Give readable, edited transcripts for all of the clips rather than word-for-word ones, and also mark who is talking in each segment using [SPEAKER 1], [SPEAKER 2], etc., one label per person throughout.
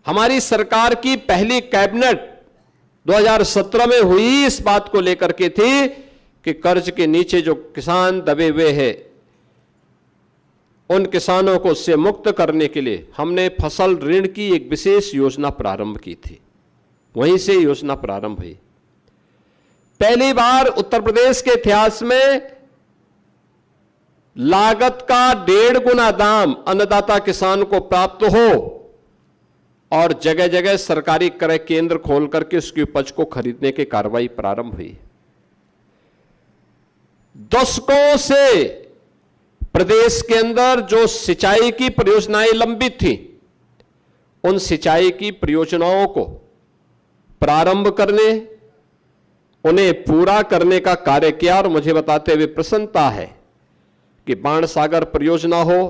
[SPEAKER 1] हमारी सरकार की पहली कैबिनेट 2017 में हुई इस बात को लेकर के थी कि कर्ज के नीचे जो किसान दबे हुए हैं उन किसानों को उससे मुक्त करने के लिए हमने फसल ऋण की एक विशेष योजना प्रारंभ की थी। वहीं से योजना प्रारंभ हुई। पहली बार उत्तर प्रदेश के इतिहास में लागत का 1.5 गुना दाम अन्नदाता किसान को प्राप्त हो और जगह जगह सरकारी क्रय केंद्र खोल करके उसकी उपज को खरीदने की कार्रवाई प्रारंभ हुई। दशकों से प्रदेश के अंदर जो सिंचाई की परियोजनाएं लंबित थी, उन सिंचाई की परियोजनाओं को प्रारंभ करने, उन्हें पूरा करने का कार्य किया। और मुझे बताते हुए प्रसन्नता है कि बाणसागर परियोजना हो,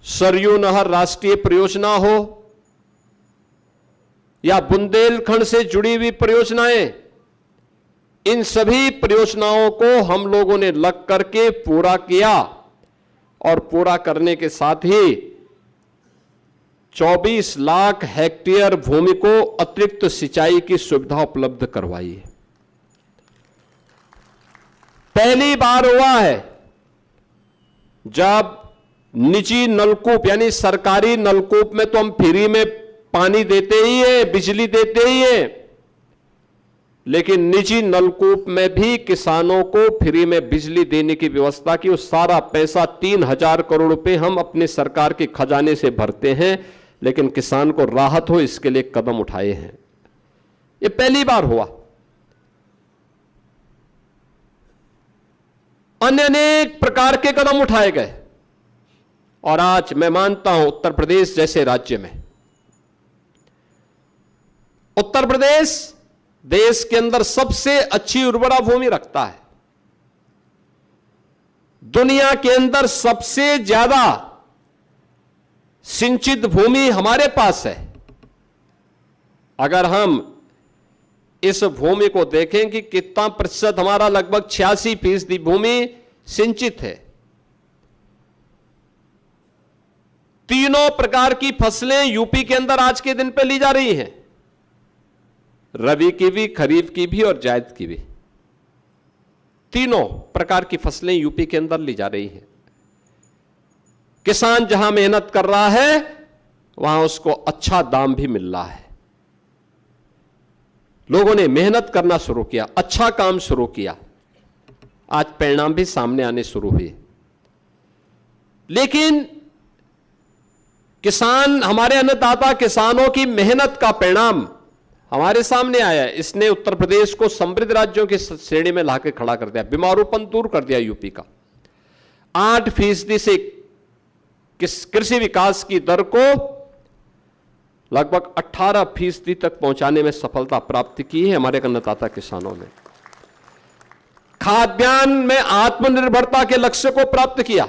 [SPEAKER 1] सरयू नहर राष्ट्रीय परियोजना हो या बुंदेलखंड से जुड़ी हुई परियोजनाएं, इन सभी परियोजनाओं को हम लोगों ने लग करके पूरा किया और पूरा करने के साथ ही 24 लाख हेक्टेयर भूमि को अतिरिक्त सिंचाई की सुविधा उपलब्ध करवाई है। पहली बार हुआ है जब निजी नलकूप यानी सरकारी नलकूप में तो हम फ्री में पानी देते ही है, बिजली देते ही है, लेकिन निजी नलकूप में भी किसानों को फ्री में बिजली देने की व्यवस्था की। उस सारा पैसा 3000 करोड़ रुपए हम अपने सरकार के खजाने से भरते हैं, लेकिन किसान को राहत हो इसके लिए कदम उठाए हैं। ये पहली बार हुआ। अन्य अनेक प्रकार के कदम उठाए गए और आज मैं मानता हूं उत्तर प्रदेश जैसे राज्य में, उत्तर प्रदेश देश के अंदर सबसे अच्छी उर्वरा भूमि रखता है। दुनिया के अंदर सबसे ज्यादा सिंचित भूमि हमारे पास है। अगर हम इस भूमि को देखें कि कितना प्रतिशत, हमारा लगभग 86% भूमि सिंचित है। तीनों प्रकार की फसलें यूपी के अंदर आज के दिन पे ली जा रही हैं, रबी की भी, खरीफ की भी और जायद की भी। तीनों प्रकार की फसलें यूपी के अंदर ली जा रही हैं। किसान जहां मेहनत कर रहा है वहां उसको अच्छा दाम भी मिल रहा है। लोगों ने मेहनत करना शुरू किया, अच्छा काम शुरू किया, आज परिणाम भी सामने आने शुरू हुए। लेकिन किसान, हमारे अन्नदाता किसानों की मेहनत का परिणाम हमारे सामने आया है। इसने उत्तर प्रदेश को समृद्ध राज्यों की श्रेणी में लाके खड़ा कर दिया, बीमारूपन दूर कर दिया यूपी का। 8% से कृषि विकास की दर को लगभग 18% तक पहुंचाने में सफलता प्राप्त की है हमारे अन्नदाता किसानों ने। खाद्यान्न में आत्मनिर्भरता के लक्ष्य को प्राप्त किया।